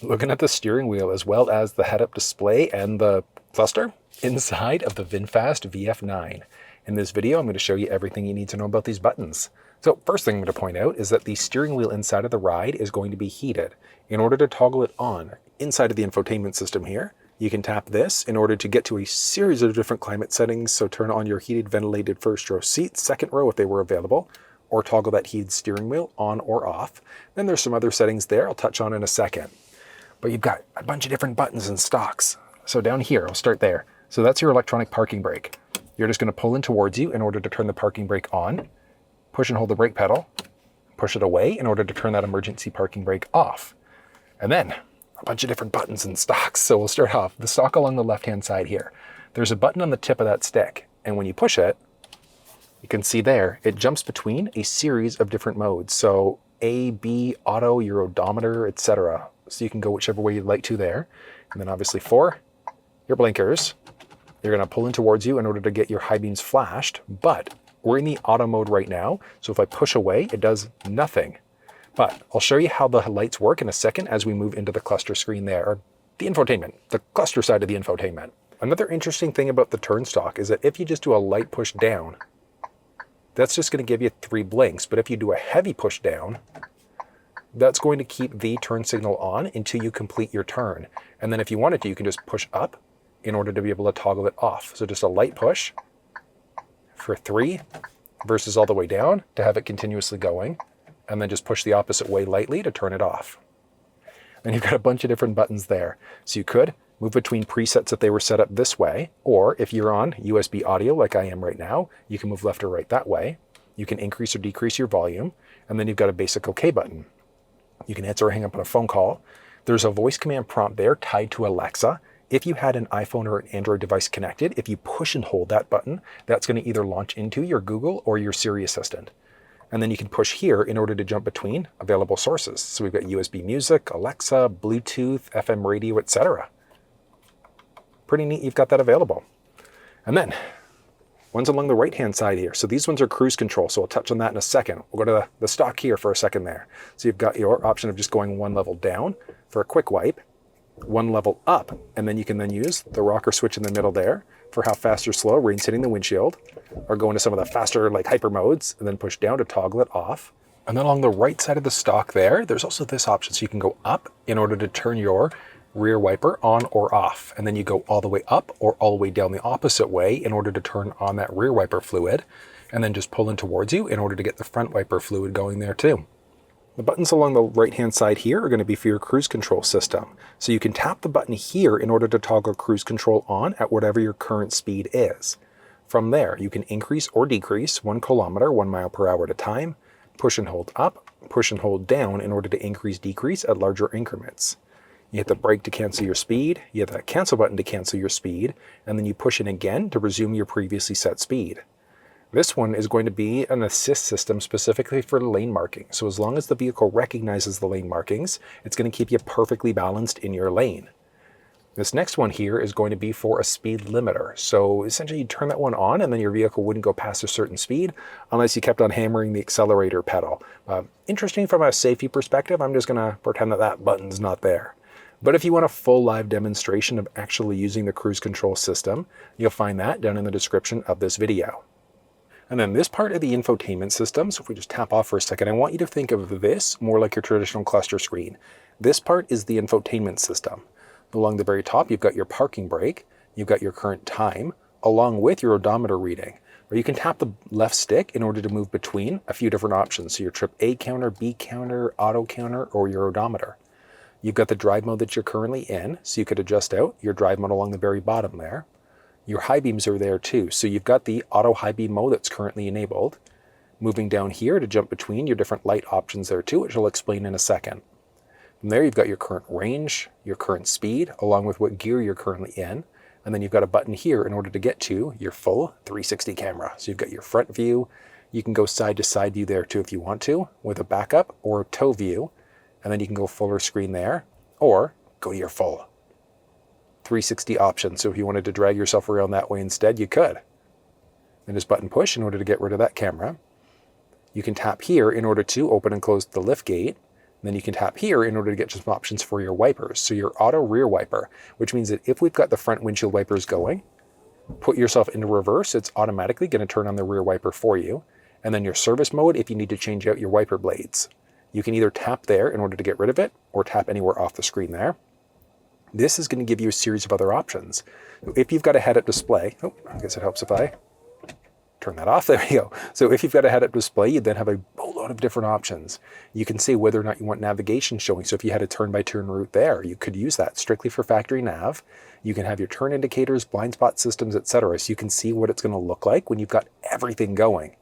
looking at the steering wheel as well as the head-up display and the cluster inside of the VinFast VF9. In this video, I'm going to show you everything you need to know about these buttons. So first thing I'm going to point out is that the steering wheel inside of the Ride is going to be heated. In order to toggle it on inside of the infotainment system here, you can tap this in order to get to a series of different climate settings. So turn on your heated ventilated first row seats, second row if they were available, or toggle that heated steering wheel on or off. Then there's some other settings there I'll touch on in a second. But you've got a bunch of different buttons and stocks. So down here, I'll start there. So that's your electronic parking brake. You're just going to pull in towards you in order to turn the parking brake on, push and hold the brake pedal, push it away in order to turn that emergency parking brake off. And then a bunch of different buttons and stocks. So we'll start off the stock along the left-hand side here. There's a button on the tip of that stick. And when you push it, you can see there, it jumps between a series of different modes. So A, B, auto, your odometer, etc. So you can go whichever way you'd like to there. And then obviously for your blinkers, you're going to pull in towards you in order to get your high beams flashed. But we're in the auto mode right now. So if I push away, it does nothing. But I'll show you how the lights work in a second as we move into the cluster screen there, or the infotainment, the cluster side of the infotainment. Another interesting thing about the turn stalk is that if you just do a light push down, that's just going to give you 3 blinks. But if you do a heavy push down, that's going to keep the turn signal on until you complete your turn. And then if you wanted to, you can just push up in order to be able to toggle it off. So just a light push for 3 versus all the way down to have it continuously going. And then just push the opposite way lightly to turn it off. And you've got a bunch of different buttons there. So you could move between presets if they were set up this way, or if you're on USB audio like I am right now, you can move left or right that way. You can increase or decrease your volume, and then you've got a basic OK button. You can answer or hang up on a phone call. There's a voice command prompt there tied to Alexa. If you had an iPhone or an Android device connected, if you push and hold that button, that's going to either launch into your Google or your Siri Assistant. And then you can push here in order to jump between available sources. So we've got USB music, Alexa, Bluetooth, FM radio, etc. Pretty neat you've got that available. And then ones along the right-hand side here. So these ones are cruise control, so I'll touch on that in a second. We'll go to the stock here for a second there. So you've got your option of just going 1 level down for a quick wipe, 1 level up, and then you can then use the rocker switch in the middle there for how fast or slow rain's hitting the windshield, or go into some of the faster like hyper modes and then push down to toggle it off. And then along the right side of the stock there, there's also this option. So you can go up in order to turn your rear wiper on or off. And then you go all the way up or all the way down the opposite way in order to turn on that rear wiper fluid, and then just pull in towards you in order to get the front wiper fluid going there too. The buttons along the right-hand side here are going to be for your cruise control system. So you can tap the button here in order to toggle cruise control on at whatever your current speed is. From there, you can increase or decrease 1 kilometer, 1 mile per hour at a time, push and hold up, push and hold down in order to increase, decrease at larger increments. You hit the brake to cancel your speed, you hit that cancel button to cancel your speed, and then you push in again to resume your previously set speed. This one is going to be an assist system specifically for lane marking. So as long as the vehicle recognizes the lane markings, it's going to keep you perfectly balanced in your lane. This next one here is going to be for a speed limiter. So essentially you turn that one on and then your vehicle wouldn't go past a certain speed unless you kept on hammering the accelerator pedal. Interesting from a safety perspective, I'm just going to pretend that that button's not there. But if you want a full live demonstration of actually using the cruise control system, you'll find that down in the description of this video. And then this part of the infotainment system, so if we just tap off for a second, I want you to think of this more like your traditional cluster screen. This part is the infotainment system. Along the very top, you've got your parking brake, you've got your current time, along with your odometer reading. Or you can tap the left stick in order to move between a few different options. So your trip A counter, B counter, auto counter, or your odometer. You've got the drive mode that you're currently in, so you could adjust out your drive mode along the very bottom there. Your high beams are there too. So you've got the auto high beam mode that's currently enabled. Moving down here to jump between your different light options there too, which I'll explain in a second. From there, you've got your current range, your current speed, along with what gear you're currently in. And then you've got a button here in order to get to your full 360 camera. So you've got your front view. You can go side to side view there too if you want to, with a backup or tow view. And then you can go fuller screen there, or go to your full 360 option. So if you wanted to drag yourself around that way instead, you could. Then just button push in order to get rid of that camera. You can tap here in order to open and close the lift gate. And then you can tap here in order to get some options for your wipers. So your auto rear wiper, which means that if we've got the front windshield wipers going, put yourself into reverse, it's automatically going to turn on the rear wiper for you. And then your service mode, if you need to change out your wiper blades. You can either tap there in order to get rid of it, or tap anywhere off the screen there. This is going to give you a series of other options. If you've got a head-up display, I guess it helps if I turn that off. There we go. So if you've got a head-up display, you then have a boatload of different options. You can say whether or not you want navigation showing. So if you had a turn-by-turn route there, you could use that strictly for factory nav. You can have your turn indicators, blind spot systems, etc. So you can see what it's going to look like when you've got everything going.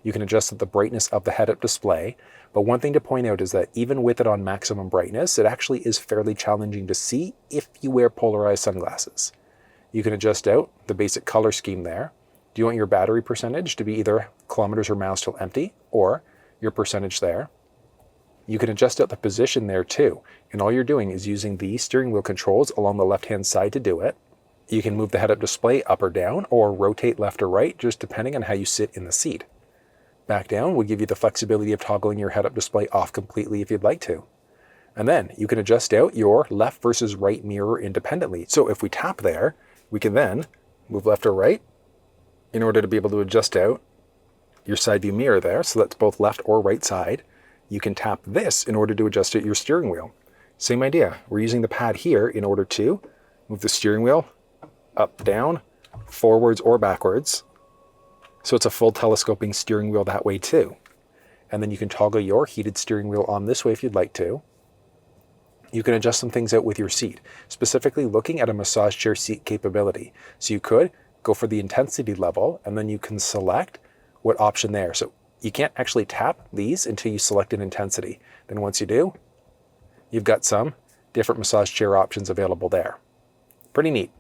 You can adjust the brightness of the head-up display. But one thing to point out is that even with it on maximum brightness, it actually is fairly challenging to see if you wear polarized sunglasses. You can adjust out the basic color scheme there. Do you want your battery percentage to be either kilometers or miles till empty, or your percentage there? You can adjust out the position there too. And all you're doing is using the steering wheel controls along the left-hand side to do it. You can move the head-up display up or down, or rotate left or right, just depending on how you sit in the seat. Back down will give you the flexibility of toggling your head-up display off completely if you'd like to. And then you can adjust out your left versus right mirror independently. So if we tap there, we can then move left or right in order to be able to adjust out your side view mirror there. So that's both left or right side. You can tap this in order to adjust out your steering wheel. Same idea. We're using the pad here in order to move the steering wheel up, down, forwards or backwards. So it's a full telescoping steering wheel that way too. And then you can toggle your heated steering wheel on this way if you'd like to. You can adjust some things out with your seat, specifically looking at a massage chair seat capability. So you could go for the intensity level, and then you can select what option there. So you can't actually tap these until you select an intensity. Then once you do, you've got some different massage chair options available there. Pretty neat.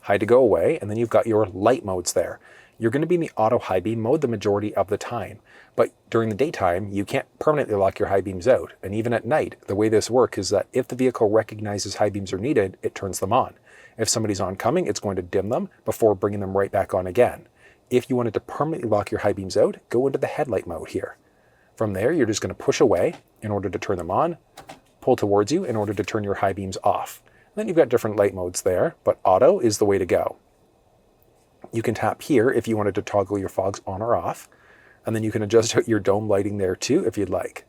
Hide to go away, and then you've got your light modes there. You're going to be in the auto high beam mode the majority of the time, but during the daytime, you can't permanently lock your high beams out. And even at night, the way this works is that if the vehicle recognizes high beams are needed, it turns them on. If somebody's oncoming, it's going to dim them before bringing them right back on again. If you wanted to permanently lock your high beams out, go into the headlight mode here. From there, you're just going to push away in order to turn them on, pull towards you in order to turn your high beams off. And then you've got different light modes there, but auto is the way to go. You can tap here if you wanted to toggle your fogs on or off, and then you can adjust out your dome lighting there too if you'd like.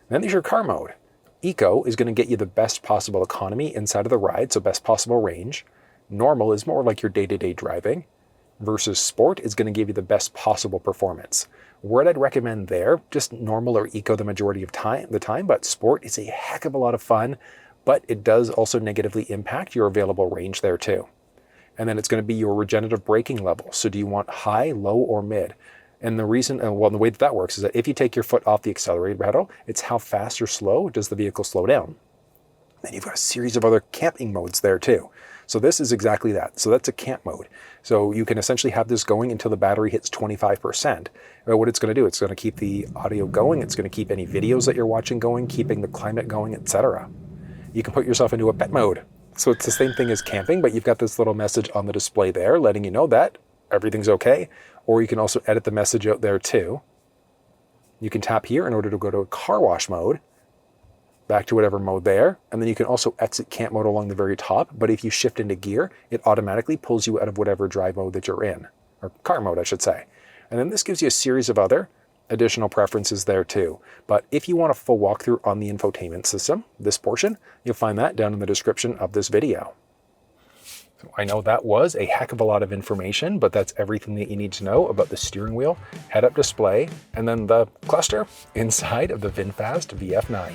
Then there's your car mode. Eco is going to get you the best possible economy inside of the ride, so best possible range. Normal is more like your day-to-day driving, versus Sport is going to give you the best possible performance. Word I'd recommend there, just normal or eco the majority of the time, but Sport is a heck of a lot of fun, but it does also negatively impact your available range there too. And then it's going to be your regenerative braking level. So do you want high, low, or mid? And the reason, the way that works is that if you take your foot off the accelerator pedal, it's how fast or slow does the vehicle slow down. Then you've got a series of other camping modes there too. So this is exactly that. So that's a camp mode. So you can essentially have this going until the battery hits 25%. But what it's going to do, it's going to keep the audio going. It's going to keep any videos that you're watching going, keeping the climate going, etc. You can put yourself into a pet mode. So it's the same thing as camping, but you've got this little message on the display there letting you know that everything's okay. Or you can also edit the message out there too. You can tap here in order to go to a car wash mode, back to whatever mode there. And then you can also exit camp mode along the very top. But if you shift into gear, it automatically pulls you out of whatever drive mode that you're in, or car mode, I should say. And then this gives you a series of other additional preferences there too. But if you want a full walkthrough on the infotainment system, this portion, you'll find that down in the description of this video. So I know that was a heck of a lot of information, but that's everything that you need to know about the steering wheel, head-up display, and then the cluster inside of the VinFast VF9.